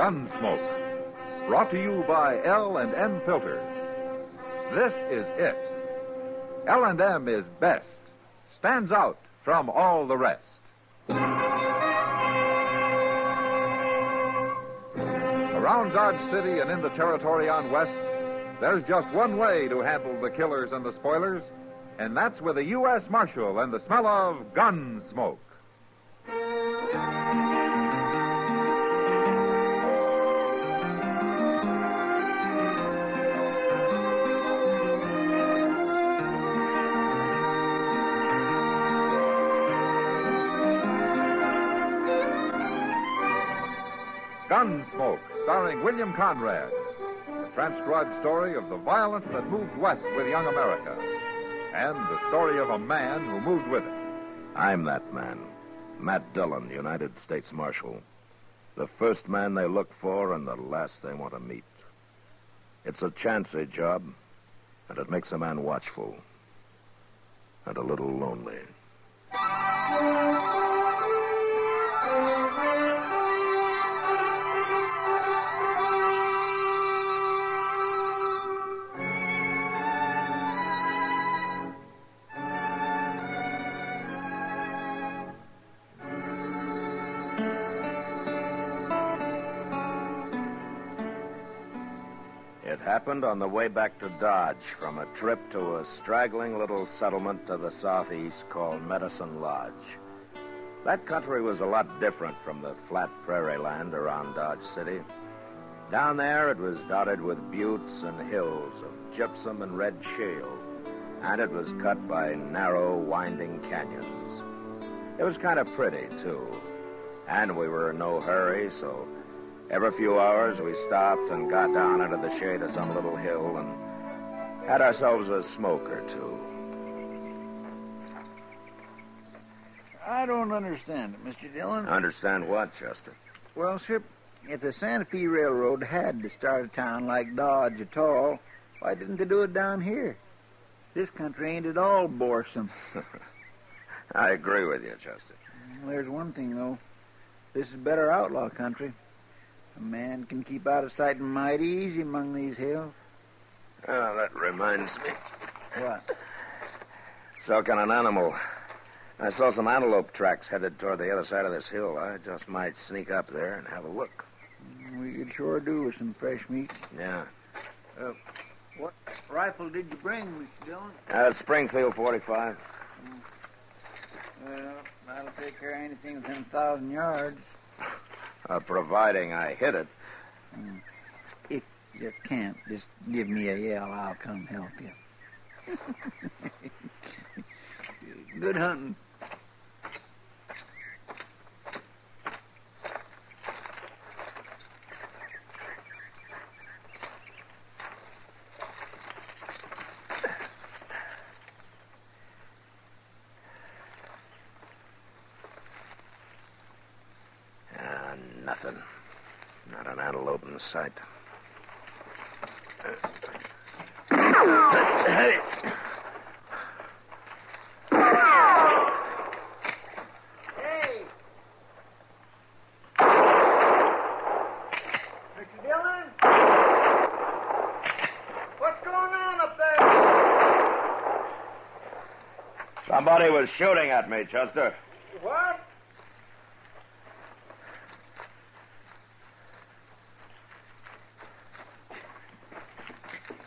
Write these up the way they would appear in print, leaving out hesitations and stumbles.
Gunsmoke, brought to you by L&M Filters. This is it. L&M is best, stands out from all the rest. Around Dodge City and in the territory on West, there's just one way to handle the killers and the spoilers, and that's with a U.S. Marshal and the smell of Gunsmoke. Gunsmoke, starring William Conrad. The transcribed story of the violence that moved west with young America. And the story of a man who moved with it. I'm that man. Matt Dillon, United States Marshal. The first man they look for and the last they want to meet. It's a chancy job, and it makes a man watchful. And a little lonely. It happened on the way back to Dodge from a trip to a straggling little settlement to the southeast called Medicine Lodge. That country was a lot different from the flat prairie land around Dodge City. Down there it was dotted with buttes and hills of gypsum and red shale, and it was cut by narrow, winding canyons. It was kind of pretty, too, and we were in no hurry, so every few hours, we stopped and got down into the shade of some little hill and had ourselves a smoke or two. I don't understand it, Mr. Dillon. Understand what, Chester? Well, sir, if the Santa Fe Railroad had to start a town like Dodge at all, why didn't they do it down here? This country ain't at all boresome. I agree with you, Chester. Well, there's one thing, though. This is better outlaw country. A man can keep out of sight mighty easy among these hills. Oh, that reminds me. What? So can an animal. I saw some antelope tracks headed toward the other side of this hill. I just might sneak up there and have a look. We could sure do with some fresh meat. Yeah. What rifle did you bring, Mr. Dillon? Springfield 45. Well, that'll take care of anything within 1,000 yards. Providing I hit it. If you can't, just give me a yell. I'll come help you. Good hunting. Nothing. Not an antelope in sight. Hey! Hey! Mr. Dillon? What's going on up there? Somebody was shooting at me, Chester. What?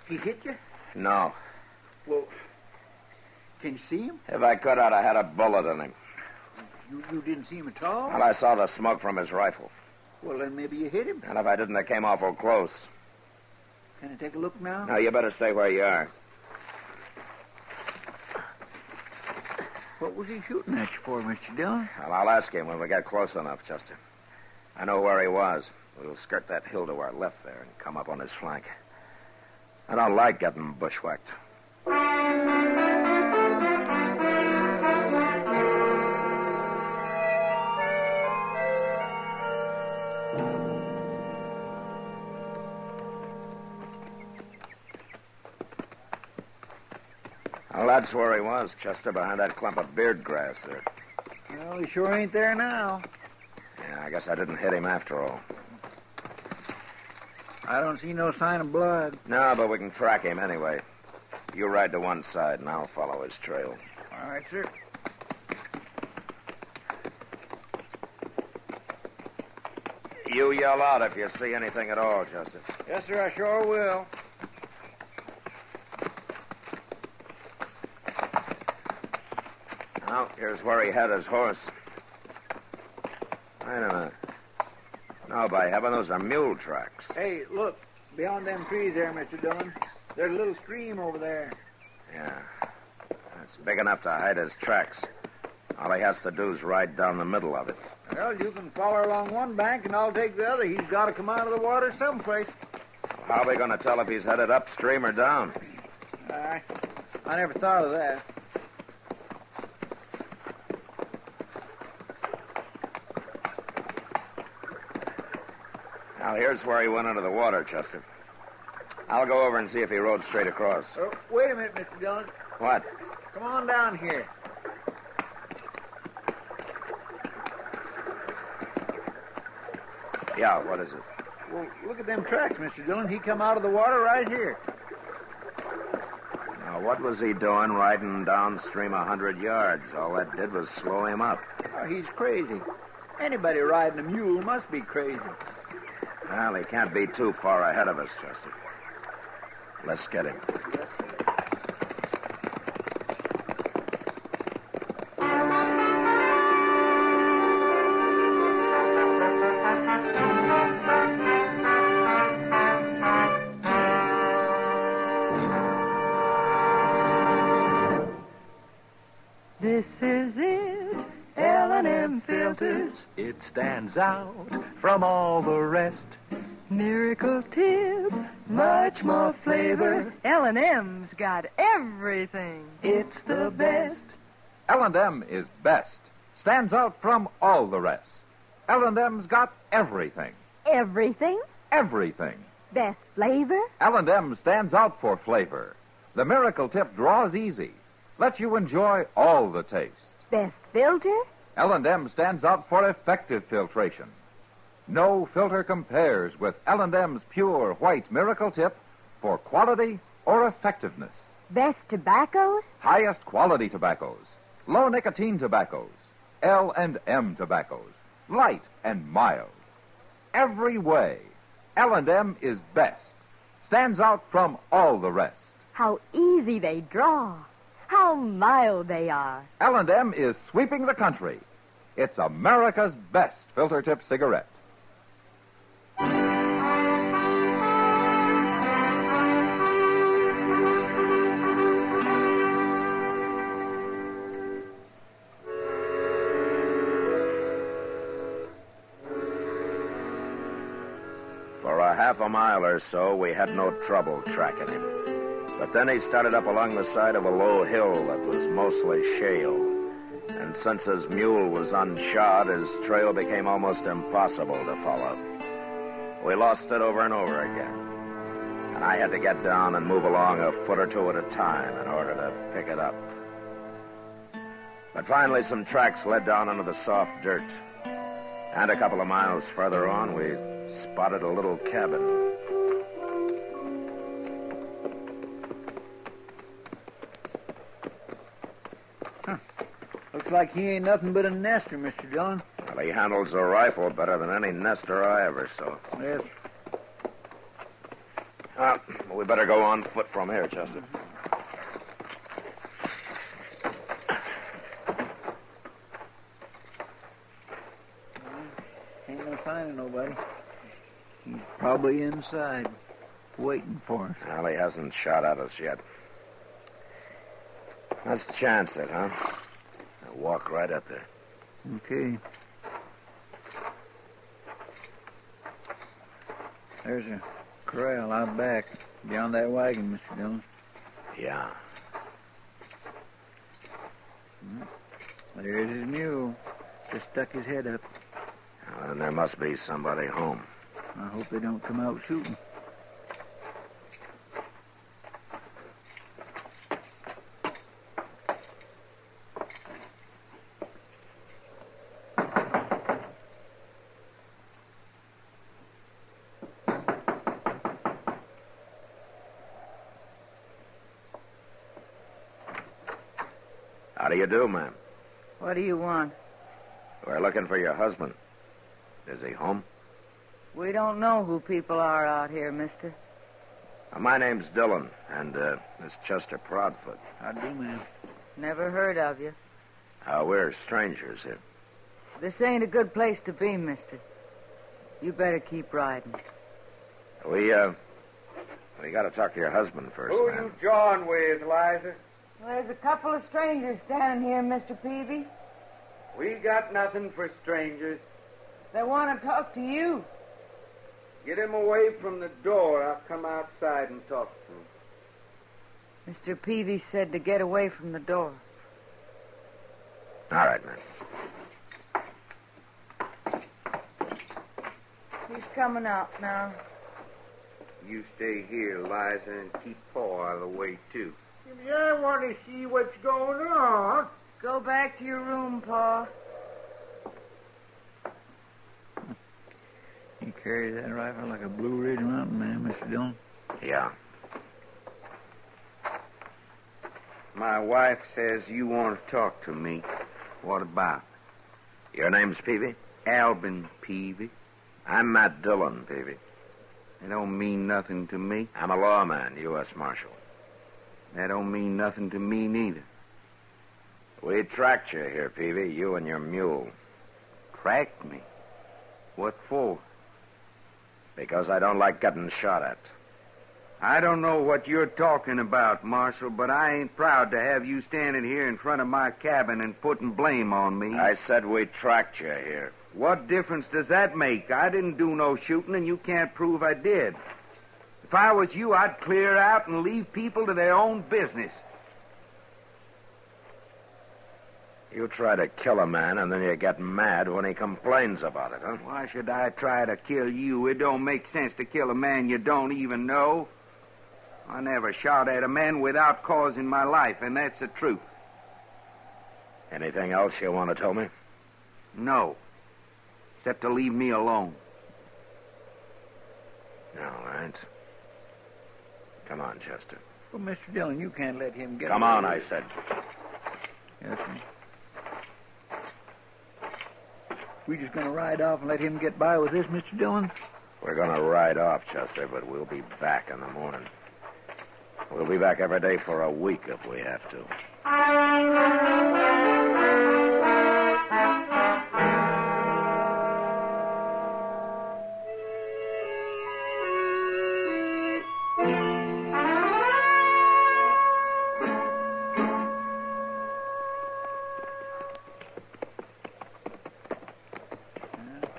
He hit you? No. Well, can you see him? If I could, I'd have had a bullet in him. You didn't see him at all? Well, I saw the smoke from his rifle. Well, then maybe you hit him. And if I didn't, it came awful close. Can I take a look now? No, you better stay where you are. What was he shooting at you for, Mr. Dillon? Well, I'll ask him when we get close enough, Chester. I know where he was. We'll skirt that hill to our left there and come up on his flank. I don't like getting bushwhacked. Well, that's where he was, Chester, behind that clump of beard grass there. Well, he sure ain't there now. Yeah, I guess I didn't hit him after all. I don't see no sign of blood. No, but we can track him anyway. You ride to one side, and I'll follow his trail. All right, sir. You yell out if you see anything at all, Chester. Yes, sir, I sure will. Now, here's where he had his horse. Wait a minute. No, by heaven, those are mule tracks. Hey, look. Beyond them trees there, Mr. Dillon. There's a little stream over there. Yeah. It's big enough to hide his tracks. All he has to do is ride down the middle of it. Well, you can follow along one bank and I'll take the other. He's got to come out of the water someplace. How are we going to tell if he's headed upstream or down? I never thought of that. Now, here's where he went into the water, Chester. I'll go over and see if he rode straight across. Oh, wait a minute, Mr. Dillon. What? Come on down here. Yeah, what is it? Well, look at them tracks, Mr. Dillon. He come out of the water right here. Now, what was he doing riding downstream 100 yards? All that did was slow him up. Oh, he's crazy. Anybody riding a mule must be crazy. Well, he can't be too far ahead of us, Chester. Let's get him. This is it, L&M filters. It stands out from all the rest. Miracle tip, much more flavor. L&M's got everything. It's the best. L&M is best. Stands out from all the rest. L&M's got everything. Everything? Everything. Best flavor? L&M stands out for flavor. The Miracle Tip draws easy. Lets you enjoy all the taste. Best filter? L&M stands out for effective filtration. No filter compares with L&M's pure white Miracle Tip for quality or effectiveness. Best tobaccos? Highest quality tobaccos, low nicotine tobaccos, L&M tobaccos, light and mild. Every way, L&M is best. Stands out from all the rest. How easy they draw. How mild they are. L&M is sweeping the country. It's America's best filter tip cigarette. For a half a mile or so, we had no trouble tracking him. But then he started up along the side of a low hill that was mostly shale. And since his mule was unshod, his trail became almost impossible to follow. We lost it over and over again. And I had to get down and move along a foot or two at a time in order to pick it up. But finally, some tracks led down into the soft dirt. And a couple of miles further on, we spotted a little cabin. Looks like he ain't nothing but a nester, Mr. Dillon. Well, he handles a rifle better than any nester I ever saw. Yes. We better go on foot from here, Chester. Ain't no sign of nobody. He's probably inside, waiting for us. Well, he hasn't shot at us yet. Let's chance it, huh? I'll walk right up there. Okay. There's a corral out back, beyond that wagon, Mr. Dillon. Yeah. There's his mule. Just stuck his head up. Well, then there must be somebody home. I hope they don't come out shooting. How do you do, ma'am? What do you want? We're looking for your husband. Is he home? We don't know who people are out here, mister. My name's Dillon, and Miss Chester Proudfoot. How do, ma'am? Never heard of you. We're strangers here. This ain't a good place to be, mister. You better keep riding. We got to talk to your husband first, Who ma'am. you jawing with, Liza? Well, there's a couple of strangers standing here, Mr. Peavy. We got nothing for strangers. They want to talk to you. Get him away from the door. I'll come outside and talk to him. Mr. Peavy said to get away from the door. All right, ma'am. He's coming out now. You stay here, Liza, and keep Paul out of the way, too. I want to see what's going on. Go back to your room, Pa. You carry that rifle like a Blue Ridge Mountain man, Mr. Dillon. Yeah. My wife says you want to talk to me. What about? Your name's Peavy? Alben Peavy. I'm Matt Dillon, Peavy. That don't mean nothing to me. I'm a lawman, U.S. Marshal. That don't mean nothing to me neither. We tracked you here, Peavy, you and your mule. Tracked me? What for? Because I don't like getting shot at. I don't know what you're talking about, Marshal, but I ain't proud to have you standing here in front of my cabin and putting blame on me. I said we tracked you here. What difference does that make? I didn't do no shooting, and you can't prove I did. If I was you, I'd clear out and leave people to their own business. You try to kill a man, and then you get mad when he complains about it, huh? Why should I try to kill you? It don't make sense to kill a man you don't even know. I never shot at a man without cause in my life, and that's the truth. Anything else you want to tell me? No. Except to leave me alone. All right. Come on, Chester. Well, Mr. Dillon, you can't let him get Come away on, with I it. said. Yes, sir. We just going to ride off and let him get by with this, Mr. Dillon? We're going to ride off, Chester, but we'll be back in the morning. We'll be back every day for a week if we have to.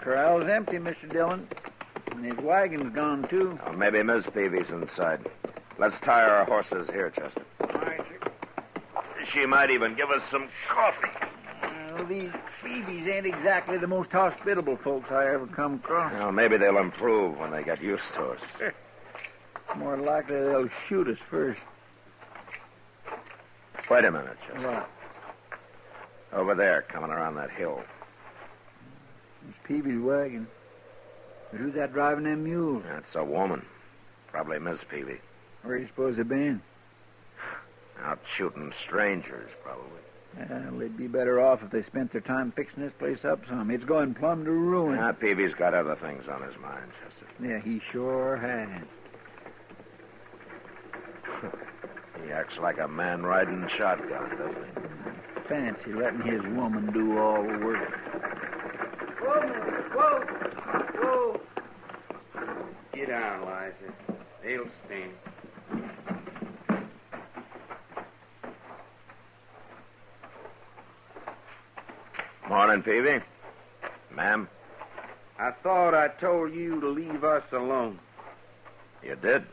Corral's empty, Mr. Dillon. And his wagon's gone, too. Oh, maybe Miss Peavy's inside. Let's tie our horses here, Chester. All right, sir. She might even give us some coffee. Well, these Peavys ain't exactly the most hospitable folks I ever come across. Well, maybe they'll improve when they get used to us. More likely they'll shoot us first. Wait a minute, Chester. What? Over there, coming around that hill. It's Peavy's wagon. But who's that driving them mules? That's a woman. Probably Miss Peavy. Where do you suppose they've been? Out shooting strangers, probably. Well, they'd be better off if they spent their time fixing this place up some. It's going plumb to ruin. Peavy's got other things on his mind, Chester. Yeah, he sure has. He acts like a man riding shotgun, doesn't he? Fancy letting his woman do all the work. Whoa, whoa, whoa. Get down, Liza. They'll stand. Morning, Peavy. Ma'am. I thought I told you to leave us alone. You did?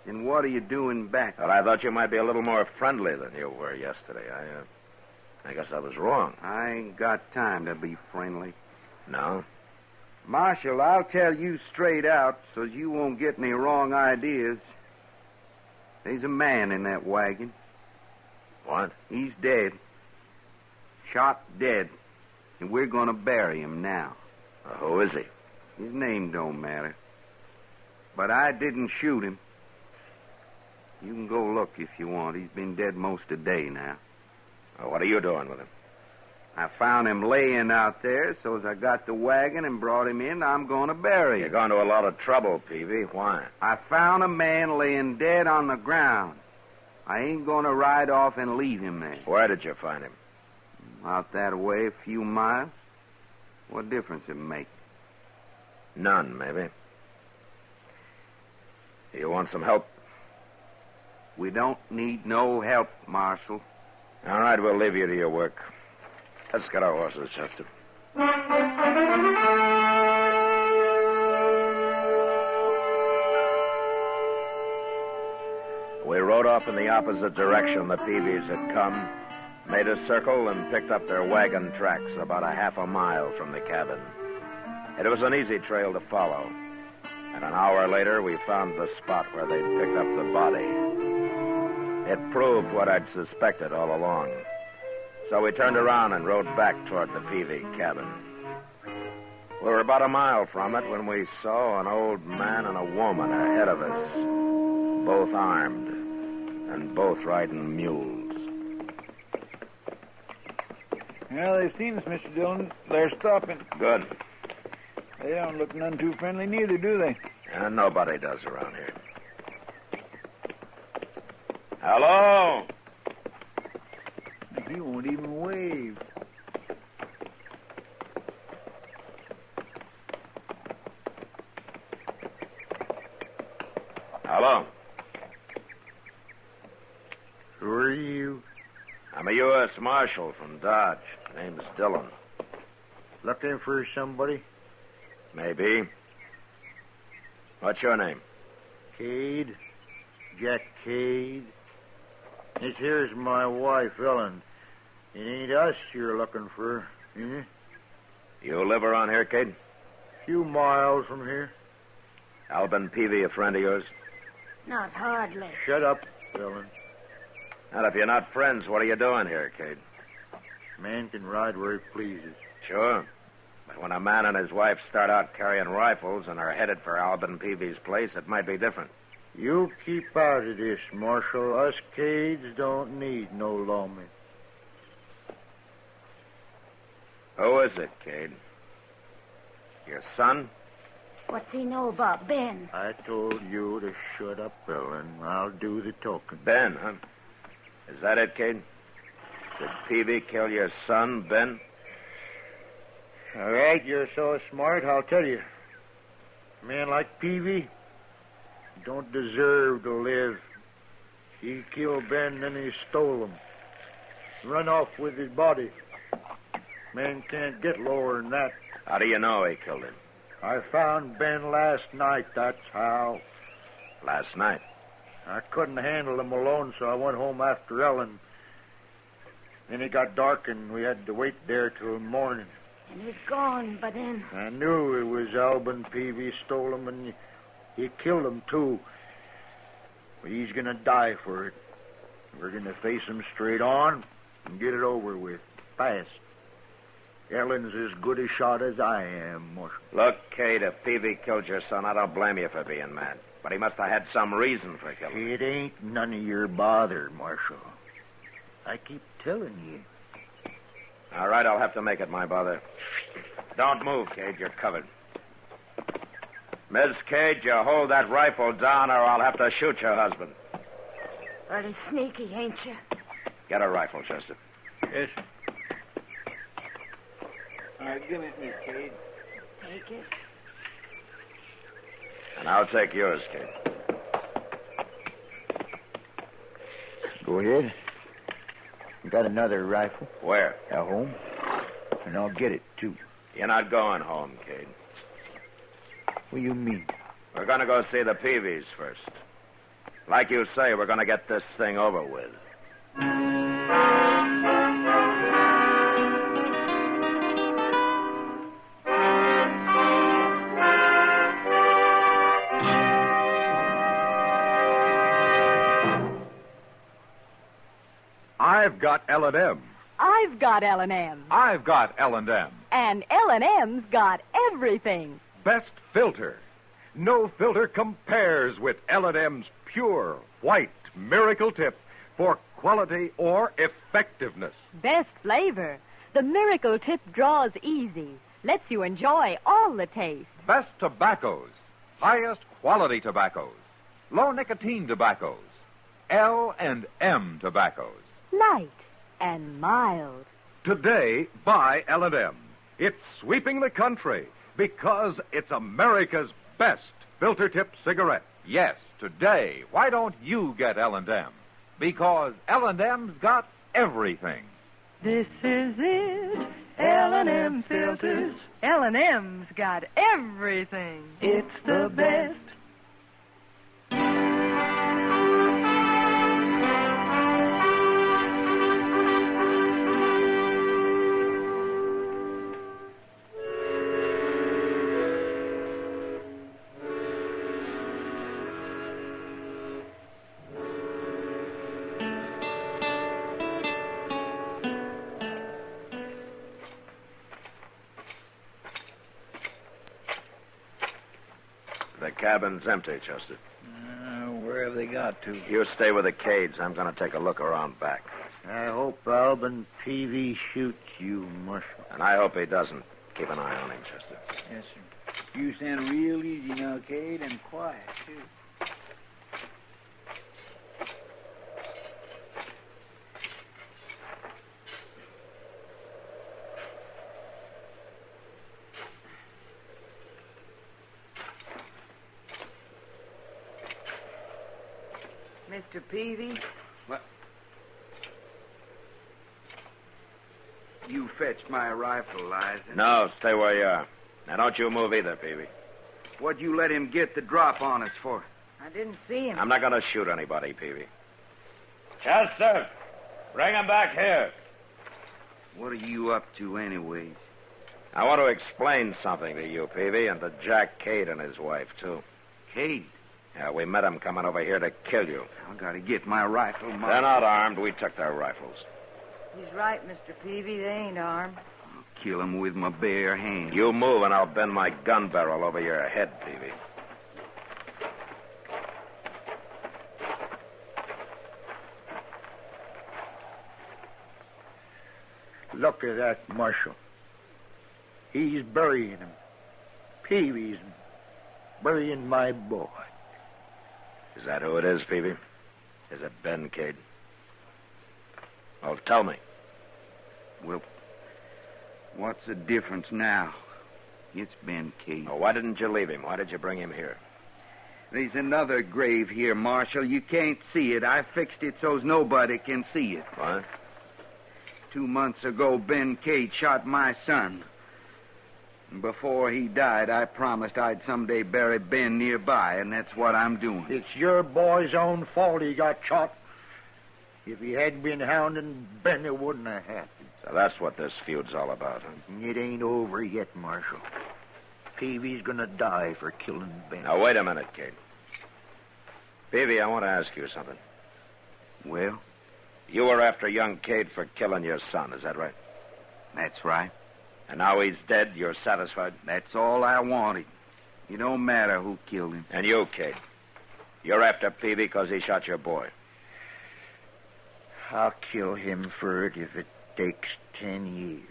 Then what are you doing back? Well, I thought you might be a little more friendly than you were yesterday. I guess I was wrong. I ain't got time to be friendly. No? Marshal, I'll tell you straight out so you won't get any wrong ideas. There's a man in that wagon. What? He's dead. Shot dead. And we're going to bury him now. Who is he? His name don't matter. But I didn't shoot him. You can go look if you want. He's been dead most of the day now. Well, what are you doing with him? I found him laying out there, so as I got the wagon and brought him in, I'm going to bury You're him. going to a lot of trouble, Peavy. Why? I found a man laying dead on the ground. I ain't going to ride off and leave him there. Where did you find him? Out that way, a few miles. What difference it make? None, maybe. You want some help? We don't need no help, Marshal. All right, we'll leave you to your work. Let's get our horses, Chester. We rode off in the opposite direction the Peavys had come, made a circle, and picked up their wagon tracks about a half a mile from the cabin. It was an easy trail to follow, and an hour later we found the spot where they'd picked up the body. It proved what I'd suspected all along. So we turned around and rode back toward the Peavy cabin. We were about a mile from it when we saw an old man and a woman ahead of us, both armed and both riding mules. Well, they've seen us, Mr. Dillon. They're stopping. Good. They don't look none too friendly neither, do they? And nobody does around here. Hello? He won't even wave. Hello? Who are you? I'm a U.S. Marshal from Dodge. Name's Dillon. Looking for somebody? Maybe. What's your name? Cade. Jack Cade. This here's my wife, Ellen. It ain't us you're looking for, is it? You live around here, Cade? Few miles from here. Alben Peavy, a friend of yours? Not hardly. Shut up, Ellen. And if you're not friends, what are you doing here, Cade? Man can ride where he pleases. Sure. But when a man and his wife start out carrying rifles and are headed for Alben Peavy's place, it might be different. You keep out of this, Marshal. Us Cades don't need no lawmen. Who is it, Cade? Your son? What's he know about Ben? I told you to shut up, Ellen. I'll do the talking. Ben, huh? Is that it, Cade? Did Peavy kill your son, Ben? All right, you're so smart, I'll tell you. A man like Peavy don't deserve to live. He killed Ben, then he stole him. Run off with his body. Man can't get lower than that. How do you know he killed him? I found Ben last night, that's how. Last night. I couldn't handle him alone, so I went home after Ellen. Then it got dark, and we had to wait there till morning. And he was gone by then. I knew it was Alben Peavy stole him, and he killed him, too. But he's going to die for it. We're going to face him straight on and get it over with, fast. Ellen's as good a shot as I am, Marshal. Look, Cade, if Peavy killed your son, I don't blame you for being mad. But he must have had some reason for killing him. It ain't none of your bother, Marshal. I keep telling you. All right, I'll have to make it my bother. Don't move, Cade. You're covered. Miss Cade, you hold that rifle down or I'll have to shoot your husband. Pretty sneaky, ain't you? Get a rifle, Chester. Yes. All right, give it me, Cade. Take it. And I'll take yours, Cade. Go ahead. You got another rifle Where? at home? And I'll get it, too. You're not going home, Cade. What do you mean? We're going to go see the Peavys first. Like you say, we're going to get this thing over with. I've got L&M. I've got L&M. I've got L&M. And L&M's got everything. Best filter. No filter compares with L&M's pure, white, miracle tip for quality or effectiveness. Best flavor. The miracle tip draws easy. Lets you enjoy all the taste. Best tobaccos. Highest quality tobaccos. Low nicotine tobaccos. L&M tobaccos. Light and mild. Today, buy L&M. It's sweeping the country because it's America's best filter tip cigarette. Yes, today, why don't you get L&M? Because L&M's got everything. This is it, L&M filters. L&M's got everything. It's the best. The cabin's empty, Chester. Where have they got to? You stay with the Cades. I'm going to take a look around back. I hope Alben Peavy shoots you, Marshal. And I hope he doesn't. Keep an eye on him, Chester. Yes, sir. You sound real easy now, Cade, and quiet, too. Mr. Peavy? What? You fetched my rifle, Liza. No, stay where you are. Now, don't you move either, Peavy. What'd you let him get the drop on us for? I didn't see him. I'm not going to shoot anybody, Peavy. Chester, bring him back here. What are you up to anyways? I want to explain something to you, Peavy, and to Jack Cade and his wife, too. Cade? Yeah, we met them coming over here to kill you. I gotta get my rifle, Marshal. They're not armed. We took their rifles. He's right, Mr. Peavy. They ain't armed. I'll kill him with my bare hands. You move and I'll bend my gun barrel over your head, Peavy. Look at that, Marshal. He's burying him. Peavy's burying my boy. Is that who it is, Peavy? Is it Ben Cade? Oh, tell me. Well, what's the difference now? It's Ben Cade. Oh, why didn't you leave him? Why did you bring him here? There's another grave here, Marshal. You can't see it. I fixed it so's nobody can see it. What? 2 months ago, Ben Cade shot my son. And before he died, I promised I'd someday bury Ben nearby, and that's what I'm doing. It's your boy's own fault he got shot. If he hadn't been hounding Ben, it wouldn't have happened. So that's what this feud's all about, huh? It ain't over yet, Marshal. Peavy's gonna die for killing Ben. Now, wait a minute, Cade. Peavy, I want to ask you something. Well? You were after young Cade for killing your son, is that right? That's right. And now he's dead, you're satisfied? That's all I wanted. It don't matter who killed him. And you, Cade? You're after Peavy because he shot your boy. I'll kill him for it if it takes 10 years.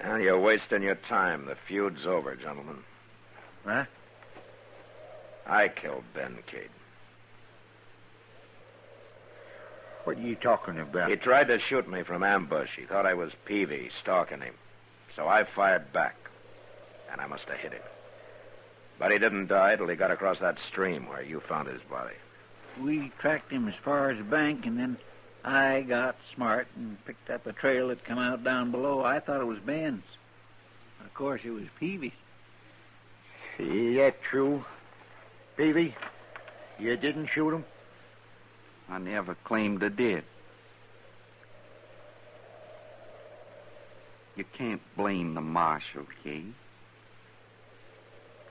Well, you're wasting your time. The feud's over, gentlemen. Huh? I killed Ben Cade. What are you talking about? He tried to shoot me from ambush. He thought I was Peavy, stalking him. So I fired back. And I must have hit him. But he didn't die till he got across that stream where you found his body. We tracked him as far as the bank, and then I got smart and picked up a trail that come out down below. I thought it was Ben's. Of course, it was Peavy's. Is that true? Peavy, you didn't shoot him? I never claimed I did. You can't blame the marshal, Cade.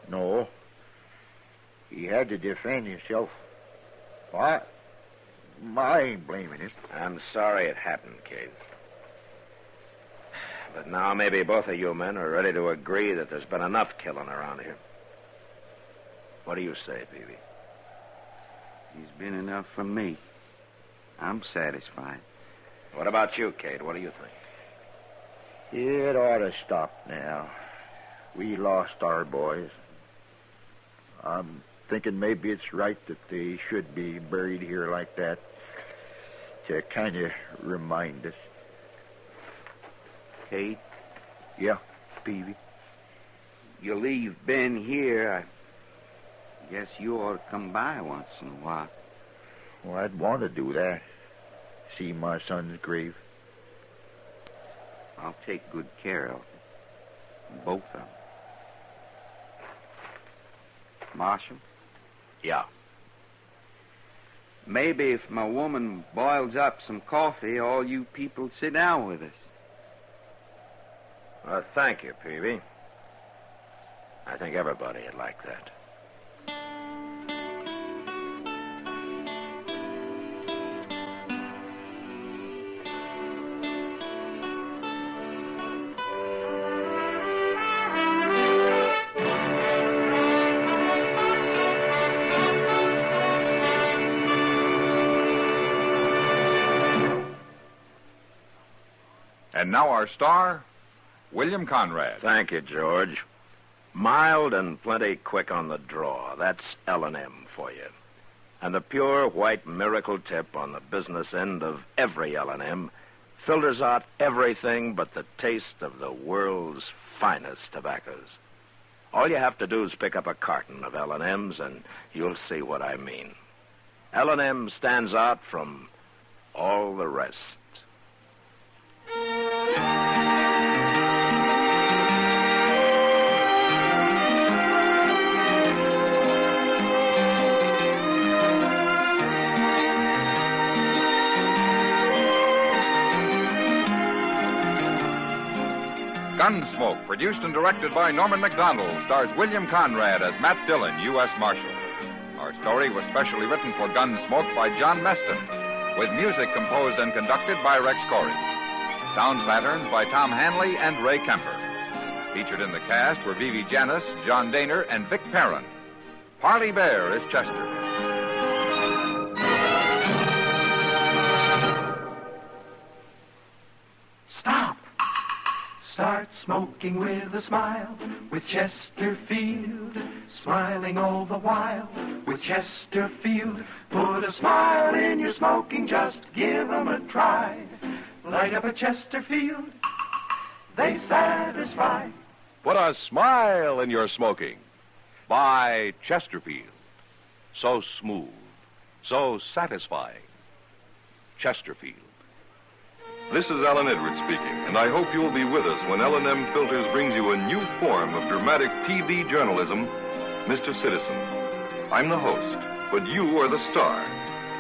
No. He had to defend himself. I ain't blaming him. I'm sorry it happened, Cade. But now maybe both of you men are ready to agree that there's been enough killing around here. What do you say, Peavy? He's been enough for me. I'm satisfied. What about you, Cade? What do you think? It ought to stop now. We lost our boys. I'm thinking maybe it's right that they should be buried here like that to kind of remind us. Cade? Yeah, Peavy. You leave Ben here, I guess you ought to come by once in a while. Well, I'd want to do that. See my son's grave. I'll take good care of it. Both of them. Marshal? Yeah. Maybe if my woman boils up some coffee, all you people sit down with us. Well, thank you, Peavy. I think everybody would like that. And now our star, William Conrad. Thank you, George. Mild and plenty quick on the draw. That's L&M for you. And the pure white miracle tip on the business end of every L&M filters out everything but the taste of the world's finest tobaccos. All you have to do is pick up a carton of L&Ms and you'll see what I mean. L&M stands out from all the rest. Gunsmoke, produced and directed by Norman MacDonald, stars William Conrad as Matt Dillon, U.S. Marshal. Our story was specially written for Gunsmoke by John Meston, with music composed and conducted by Rex Corey. Sound patterns by Tom Hanley and Ray Kemper. Featured in the cast were Vivi Janis, John Daner, and Vic Perrin. Parley Bear is Chester. Stop! Start smoking with a smile, with Chesterfield, smiling all the while, with Chesterfield. Put a smile in your smoking, just give 'em a try. Light up a Chesterfield, they satisfy. Put a smile in your smoking. By Chesterfield. So smooth, so satisfying. Chesterfield. This is Alan Edwards speaking, and I hope you'll be with us when L&M Filters brings you a new form of dramatic TV journalism, Mr. Citizen. I'm the host, but you are the star.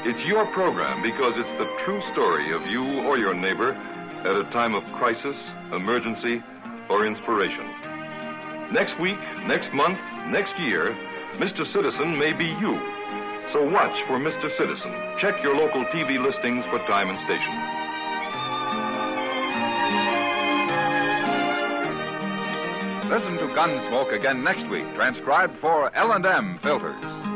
It's your program because it's the true story of you or your neighbor at a time of crisis, emergency, or inspiration. Next week, next month, next year, Mr. Citizen may be you. So watch for Mr. Citizen. Check your local TV listings for time and station. Listen to Gunsmoke again next week, transcribed for L&M Filters.